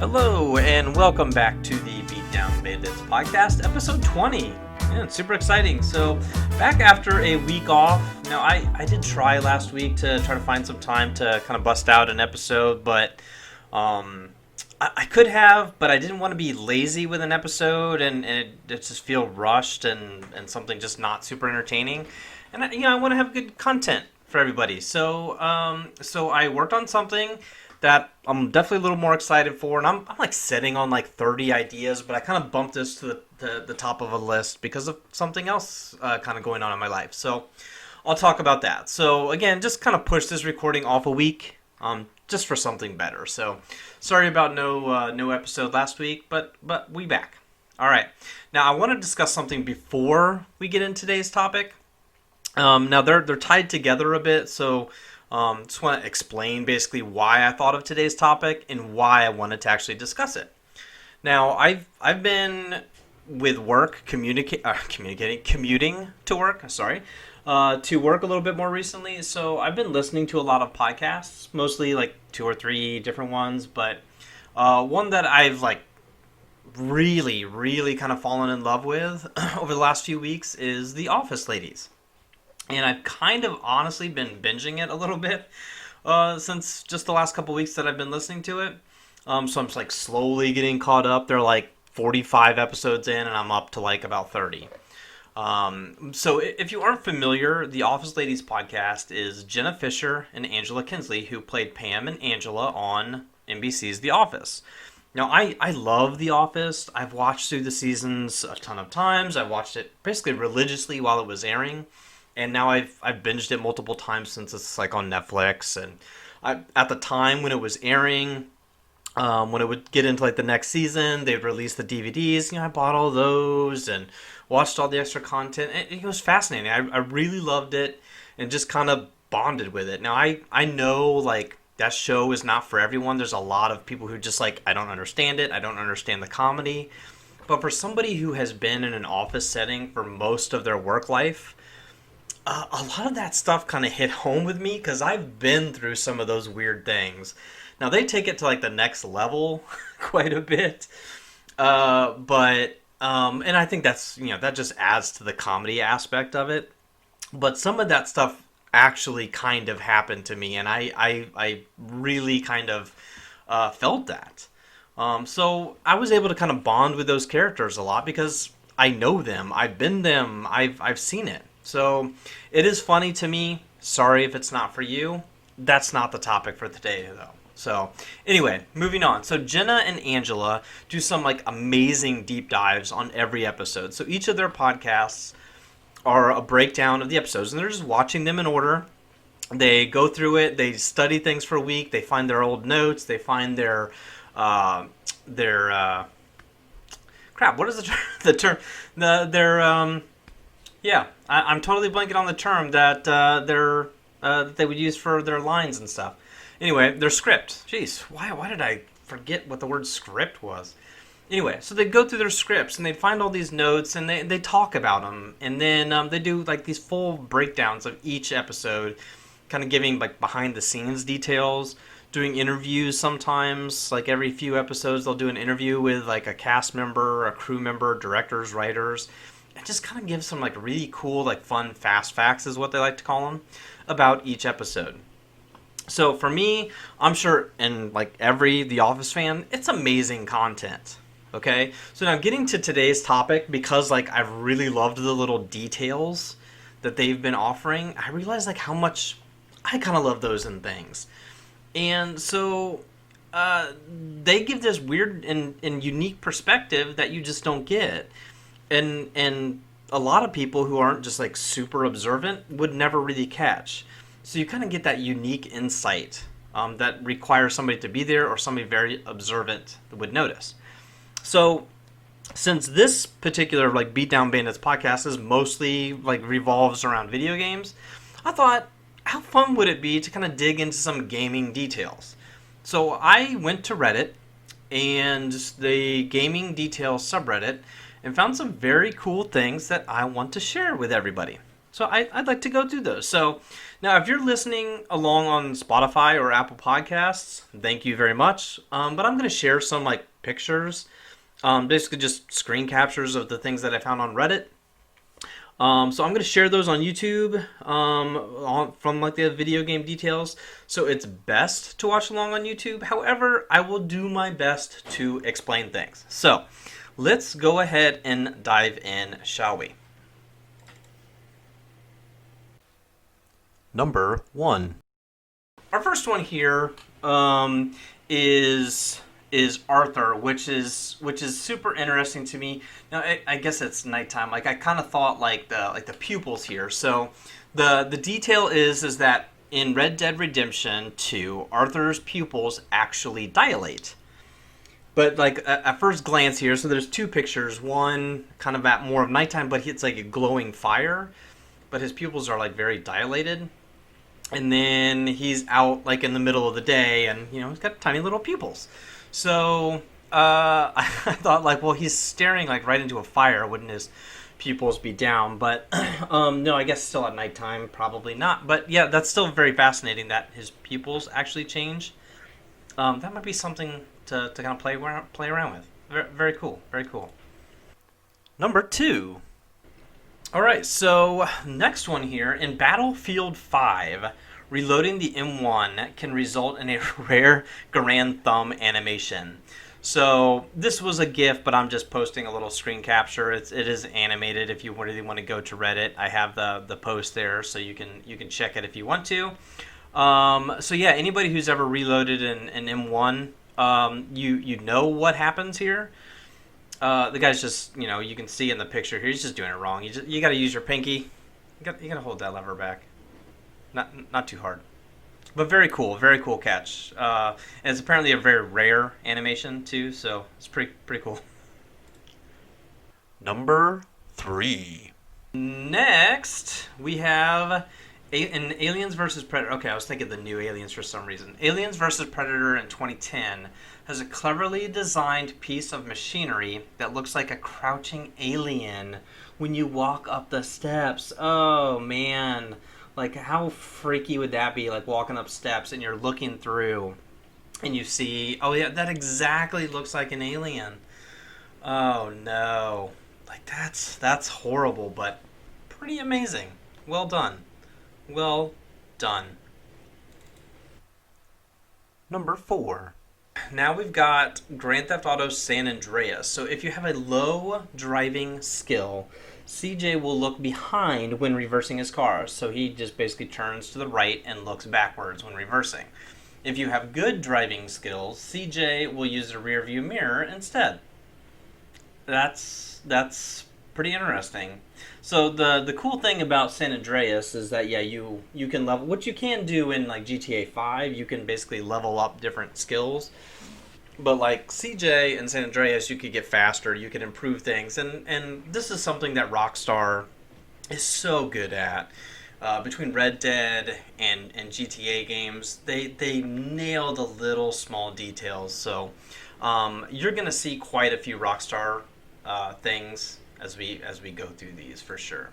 Hello, and welcome back to the Beatdown Bandits podcast, episode 20. Man, it's super exciting. So, back after a week off. Now, I did try last week to try to find some time to kind of bust out an episode, but I could have, but I didn't want to be lazy with an episode and it just feel rushed and something just not super entertaining. And I want to have good content for everybody. So I worked on something that I'm definitely a little more excited for, and I'm like sitting on like 30 ideas, but I kind of bumped this to the top of a list because of something else kind of going on in my life. So I'll talk about that. So again, just kind of push this recording off a week, just for something better. So sorry about no episode last week, but we back. All right. Now I want to discuss something before we get into today's topic. Now they're tied together a bit, so just want to explain basically why I thought of today's topic and why I wanted to actually discuss it. Now I've been with work commuting to work. To work a little bit more recently. So I've been listening to a lot of podcasts, mostly like 2 or 3 different ones, but one that I've like really kind of fallen in love with over the last few weeks is The Office Ladies. And I've kind of honestly been binging it a little bit since just the last couple weeks that I've been listening to it. So I'm just like slowly getting caught up. They're like 45 episodes in, and I'm up to like about 30. So if you aren't familiar, the Office Ladies podcast is Jenna Fischer and Angela Kinsley, who played Pam and Angela on NBC's The Office. Now, I love The Office. I've watched through the seasons a ton of times. I watched it basically religiously while it was airing. And now I've binged it multiple times since it's like on Netflix. And at the time when it was airing, when it would get into like the next season, they'd release the DVDs. I bought all those and watched all the extra content. It was fascinating. I really loved it and just kind of bonded with it. Now I know like that show is not for everyone. There's a lot of people who just like, I don't understand it. I don't understand the comedy. But for somebody who has been in an office setting for most of their work life, a lot of that stuff kind of hit home with me because I've been through some of those weird things. Now, they take it to like the next level quite a bit. And I think that's, that just adds to the comedy aspect of it. But some of that stuff actually kind of happened to me, and I really kind of felt that. So I was able to kind of bond with those characters a lot because I know them. I've been them. I've seen it. So it is funny to me. Sorry if it's not for you. That's not the topic for today, though. So anyway, moving on. So Jenna and Angela do some like amazing deep dives on every episode. So each of their podcasts are a breakdown of the episodes, and they're just watching them in order. They go through it. They study things for a week. They find their old notes. They find their crap. What is the term? I'm totally blanking on the term that they would use for their lines and stuff. Anyway, their script. Jeez, why did I forget what the word script was? Anyway, so they go through their scripts and they find all these notes and they talk about them. And then they do like these full breakdowns of each episode, kind of giving like behind the scenes details, doing interviews sometimes. Like every few episodes, they'll do an interview with like a cast member, a crew member, directors, writers. It just kind of gives some like really cool, like fun fast facts is what they like to call them about each episode. So for me, I'm sure, and like every The Office fan, it's amazing content. Okay, so now getting to today's topic, because like I've really loved the little details that they've been offering, I realized like how much I kind of love those and things. And so they give this weird and unique perspective that you just don't get. And a lot of people who aren't just like super observant would never really catch. So you kind of get that unique insight that requires somebody to be there or somebody very observant would notice. So since this particular like Beatdown Bandits podcast is mostly like revolves around video games, I thought, how fun would it be to kind of dig into some gaming details? So I went to Reddit and the gaming details subreddit and found some very cool things that I want to share with everybody. So I'd like to go through those. So now, if you're listening along on Spotify or Apple Podcasts, thank you very much. But I'm going to share some like pictures, basically just screen captures of the things that I found on Reddit. So I'm going to share those on YouTube from like the video game details. So it's best to watch along on YouTube. However, I will do my best to explain things. So let's go ahead and dive in, shall we? Number 1. Our first one here is Arthur, which is super interesting to me. Now I guess it's nighttime. Like I kind of thought like the pupils here. So the detail is that in Red Dead Redemption 2, Arthur's pupils actually dilate. But like at first glance here, so there's two pictures. One kind of at more of nighttime, but it's like a glowing fire. But his pupils are like very dilated. And then he's out like in the middle of the day, and he's got tiny little pupils. So I thought like, well, he's staring like right into a fire. Wouldn't his pupils be down? But no, I guess still at nighttime, probably not. But yeah, that's still very fascinating that his pupils actually change. That might be something to kind of play around with. Very, very cool. Very cool. Number 2. All right, so next one here. In Battlefield 5, reloading the M1 can result in a rare Garand thumb animation. So this was a GIF, but I'm just posting a little screen capture. It is animated. If you really want to go to Reddit, I have the post there, so you can check it if you want to. So yeah, anybody who's ever reloaded an M1, you know what happens here. The guy's just, you can see in the picture here, he's just doing it wrong. You got to use your pinky. You got to hold that lever back. Not too hard. But very cool catch. And it's apparently a very rare animation too, so it's pretty cool. Number 3. Next, we have in Aliens vs. Predator. Okay, I was thinking the new Aliens for some reason. Aliens vs. Predator in 2010 has a cleverly designed piece of machinery that looks like a crouching alien when you walk up the steps. Oh, man. Like, how freaky would that be, like, walking up steps and you're looking through and you see, oh, yeah, that exactly looks like an alien. Oh, no. Like, that's horrible, but pretty amazing. Well done. Well done. Number 4. Now we've got Grand Theft Auto San Andreas. So if you have a low driving skill, CJ will look behind when reversing his car. So he just basically turns to the right and looks backwards when reversing. If you have good driving skills, CJ will use the rear view mirror instead. That's pretty interesting. So the cool thing about San Andreas is that you can level, what you can do in like GTA 5, you can basically level up different skills. But like CJ and San Andreas, you could get faster, you could improve things, and this is something that Rockstar is so good at. Between Red Dead and GTA games, they nail the little small details. So you're gonna see quite a few Rockstar things as we go through these for sure.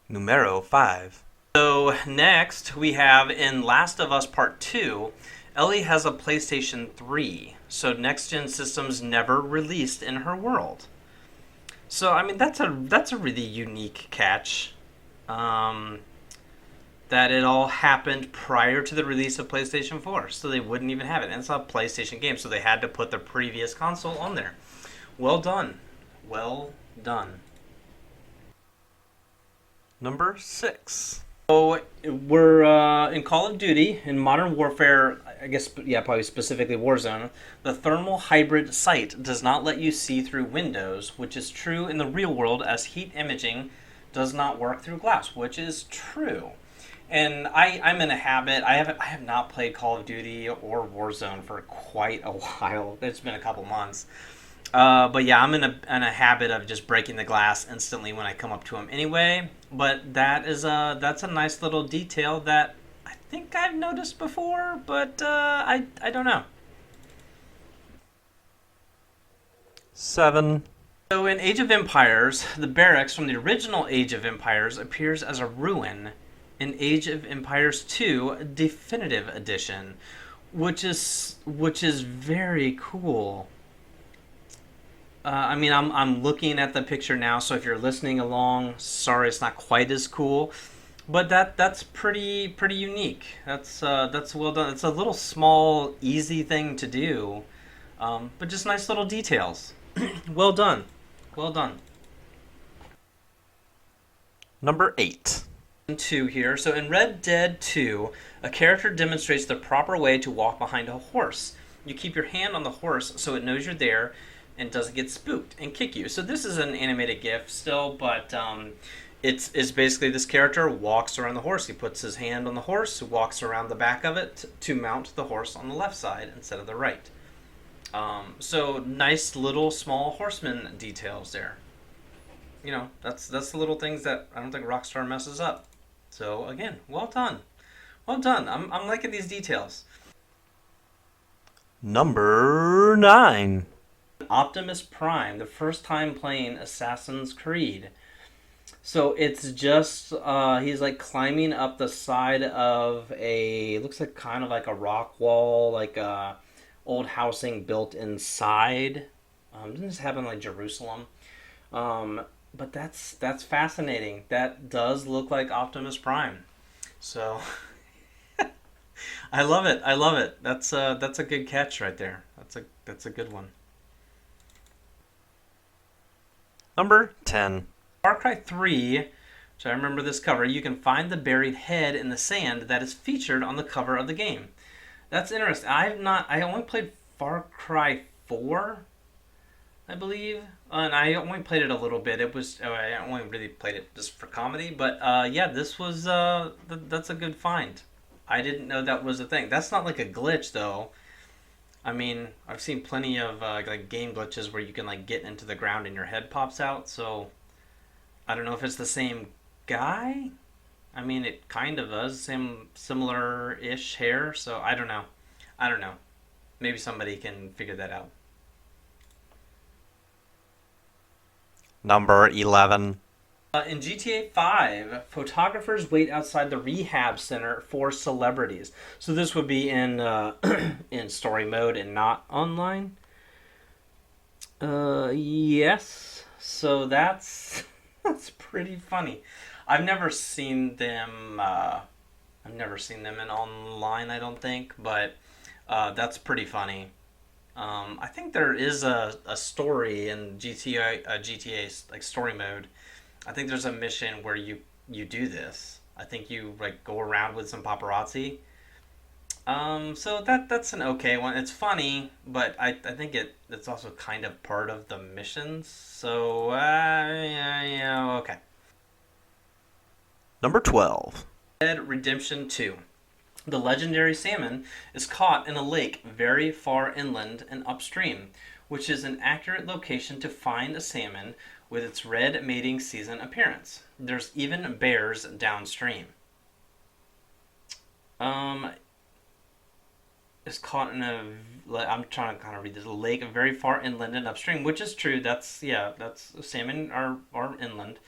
Numero 5. So next we have in Last of Us Part 2, Ellie has a PlayStation 3, so next-gen systems never released in her world. So I mean that's a really unique catch. That it all happened prior to the release of PlayStation 4, so they wouldn't even have it. And it's a PlayStation game, so they had to put the previous console on there. Well done. Well done. Number 6. So we're in Call of Duty, in Modern Warfare, I guess, yeah, probably specifically Warzone. The thermal hybrid sight does not let you see through windows, which is true in the real world as heat imaging does not work through glass, which is true. And I'm in a habit. I have not played Call of Duty or Warzone for quite a while. It's been a couple months. But yeah, I'm in a habit of just breaking the glass instantly when I come up to them anyway. But that's a nice little detail that I think I've noticed before, but I don't know. 7. So in Age of Empires, the barracks from the original Age of Empires appears as a ruin in Age of Empires 2 Definitive Edition, which is very cool. I mean, I'm looking at the picture now, so if you're listening along, sorry, it's not quite as cool, but that's pretty unique. That's well done. It's a little small, easy thing to do, but just nice little details. Well done, well done. Number 8. 2 here. So in Red Dead 2, a character demonstrates the proper way to walk behind a horse. You keep your hand on the horse so it knows you're there and doesn't get spooked and kick you. So this is an animated GIF still, but it's basically this character walks around the horse. He puts his hand on the horse, walks around the back of it to mount the horse on the left side instead of the right. So nice little small horseman details there. You know, that's the little things that I don't think Rockstar messes up. So again, well done. Well done. I'm liking these details. Number 9. Optimus Prime, the first time playing Assassin's Creed. So it's just he's like climbing up the side of looks like kind of like a rock wall, like a old housing built inside. Doesn't this happen like Jerusalem? But that's fascinating. That does look like Optimus Prime. So I love it. I love it. That's a good catch right there. That's a good one. Number 10. Far Cry 3, which I remember this cover, you can find the buried head in the sand that is featured on the cover of the game. That's interesting. I only played Far Cry 4, I believe, and I only played it a little bit. I only really played it just for comedy, but yeah, this was that's a good find. I didn't know that was a thing. That's not like a glitch though. I mean, I've seen plenty of like game glitches where you can like get into the ground and your head pops out. So I don't know if it's the same guy. I mean, it kind of does, similar-ish hair. So I don't know. I don't know. Maybe somebody can figure that out. Number 11. In GTA 5, photographers wait outside the rehab center for celebrities. So this would be in in story mode and not online. Yes. So that's that's pretty funny. I've never seen them. In online. I don't think, but that's pretty funny. I think there is a story in GTA like story mode. I think there's a mission where you do this. I think you like go around with some paparazzi. So that's an okay one. It's funny, but I think it's also kind of part of the missions. So yeah, okay. Number 12. Red Dead Redemption 2. The legendary salmon is caught in a lake very far inland and upstream, which is an accurate location to find a salmon with its red mating season appearance. There's even bears downstream. Is caught in I'm trying to kind of read this, a lake very far inland and upstream, which is true. That's salmon are inland.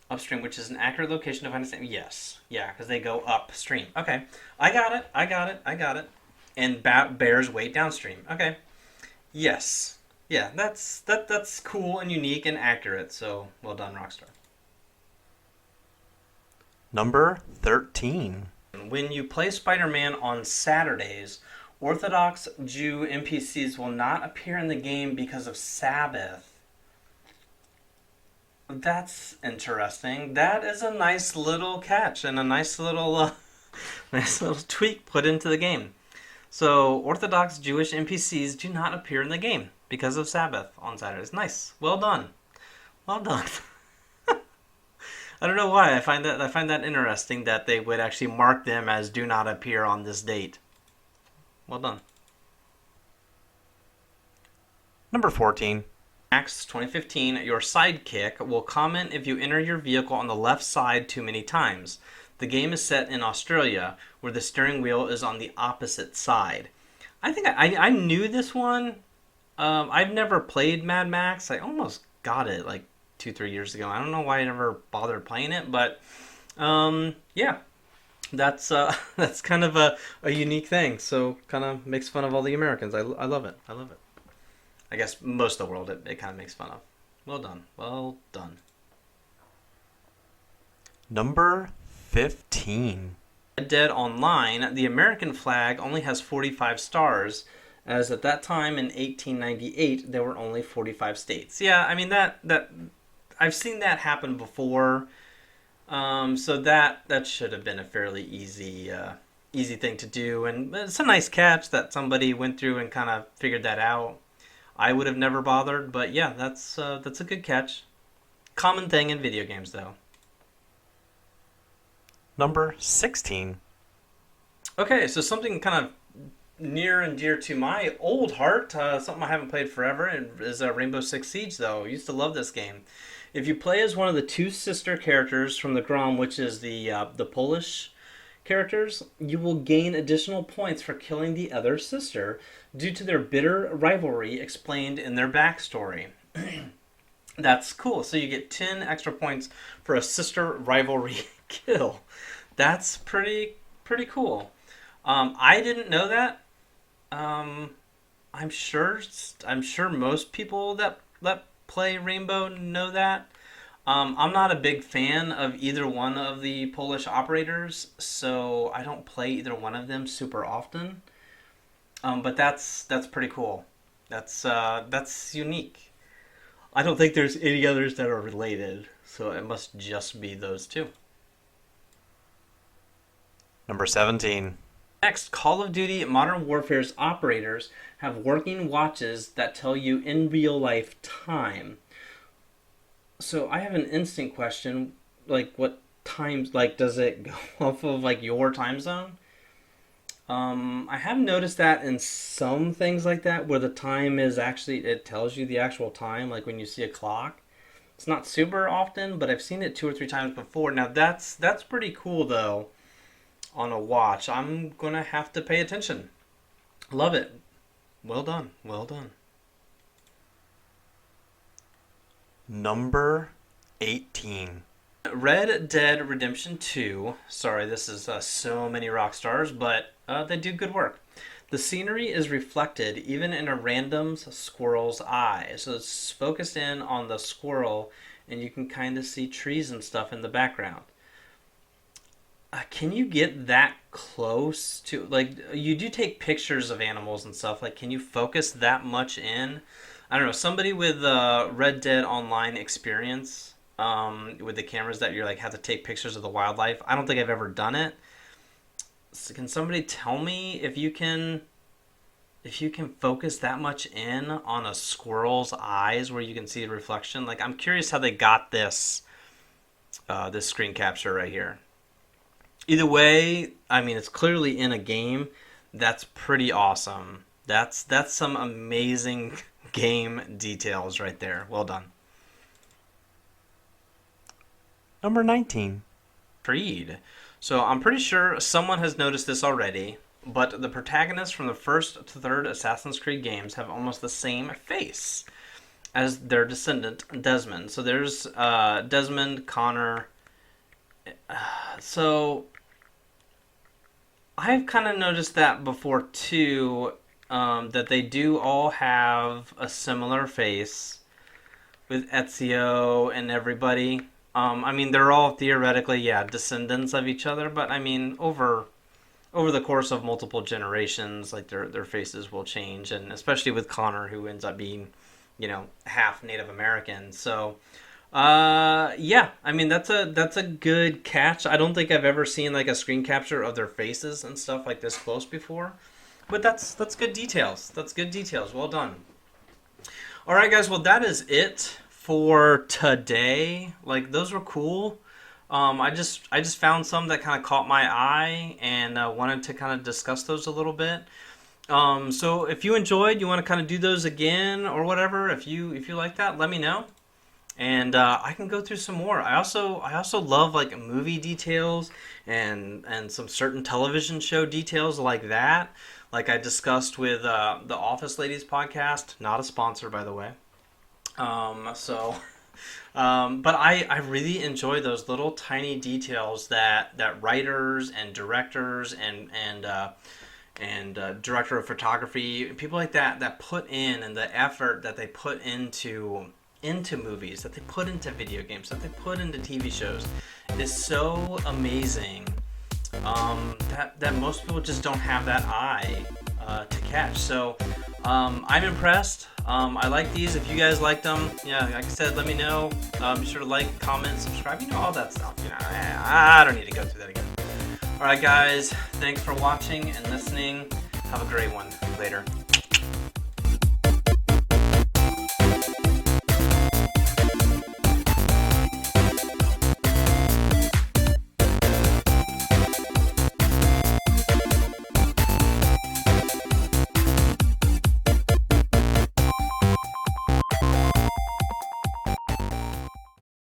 Upstream, which is an accurate location to find a salmon. Yes. Yeah, because they go upstream. Okay. I got it. And bears wait downstream. Okay. Yes. Yeah, that's cool and unique and accurate. So, well done, Rockstar. Number 13. When you play Spider-Man on Saturdays, Orthodox Jew NPCs will not appear in the game because of Sabbath. That's interesting. That is a nice little catch and a nice little tweak put into the game. So, Orthodox Jewish NPCs do not appear in the game because of Sabbath on Saturdays. Nice. Well done. Well done. I don't know why. I find that interesting that they would actually mark them as do not appear on this date. Well done. Number 14. Max 2015, your sidekick will comment if you enter your vehicle on the left side too many times. The game is set in Australia, where the steering wheel is on the opposite side. I think I knew this one. I've never played Mad Max. I almost got it like 2-3 years ago. I don't know why I never bothered playing it, but yeah, that's that's kind of a unique thing. So kind of makes fun of all the Americans. I love it. I love it. I guess most of the world it kind of makes fun of. Well done. Well done. Number 15. Red Dead Online, the American flag only has 45 stars, as at that time in 1898 there were only 45 states. Yeah, I mean that I've seen that happen before. So that should have been a fairly easy thing to do, and it's a nice catch that somebody went through and kind of figured that out. I would have never bothered, but yeah, that's a good catch. Common thing in video games, though. Number 16. Okay, so something kind of near and dear to my old heart, something I haven't played forever, is Rainbow Six Siege, though. I used to love this game. If you play as one of the two sister characters from the Grom, which is the Polish characters, you will gain additional points for killing the other sister due to their bitter rivalry explained in their backstory. That's cool. So you get 10 extra points for a sister rivalry kill. That's pretty cool. I didn't know that. I'm sure most people that play Rainbow know that. I'm not a big fan of either one of the Polish operators, so I don't play either one of them super often. But that's pretty cool. That's unique. I don't think there's any others that are related, so it must just be those two. Number 17. Next, Call of Duty Modern Warfare's operators have working watches that tell you in real life time. So I have an instant question, like what times, like does it go off of like your time zone? I have noticed that in some things like that where the time is actually, it tells you the actual time, like when you see a clock. It's not super often, but I've seen it 2 or 3 times before. Now that's pretty cool though on a watch. I'm gonna have to pay attention. Love it. Well done. Well done. Number 18. Red Dead Redemption 2. Sorry, this is so many rock stars, but they do good work. The scenery is reflected even in a random squirrel's eye. So it's focused in on the squirrel, and you can kind of see trees and stuff in the background. Can you get that close to, like, you do take pictures of animals and stuff. Like, can you focus that much in? I don't know, somebody with Red Dead Online experience, with the cameras that you're like have to take pictures of the wildlife. I don't think I've ever done it. So can somebody tell me if you can focus that much in on a squirrel's eyes where you can see the reflection? Like, I'm curious how they got this screen capture right here. Either way, I mean, it's clearly in a game. That's pretty awesome. That's some amazing game details right there. Well done. Number 19. Creed. So I'm pretty sure someone has noticed this already, but the protagonists from the first to third Assassin's Creed games have almost the same face as their descendant, Desmond. So there's Desmond, Connor. So I've kind of noticed that before too, that they do all have a similar face with Ezio and everybody. I mean, they're all theoretically, descendants of each other, but I mean, over the course of multiple generations, like their faces will change, and especially with Connor, who ends up being, half Native American. So, I mean, that's a good catch. I don't think I've ever seen like a screen capture of their faces and stuff like this close before, but that's good details. That's good details. Well done. All right, guys. Well, that is it for today. Like, those were cool. I just found some that kind of caught my eye and wanted to kind of discuss those a little bit. So if you enjoyed, you want to kind of do those again or whatever, if you like that, let me know, and I can go through some more. I also love like movie details and some certain television show details like that, like I discussed with the Office Ladies podcast, not a sponsor by the way. So, but I really enjoy those little tiny details that writers and directors and director of photography, people like that put in, and the effort that they put into movies, that they put into video games, that they put into TV shows, is so amazing. That most people just don't have that eye to catch. So I'm impressed. I like these. If you guys liked them, yeah, like I said, let me know. Be sure to like, comment, subscribe. You know, all that stuff. You know, I don't need to go through that again. All right, guys. Thanks for watching and listening. Have a great one. Later.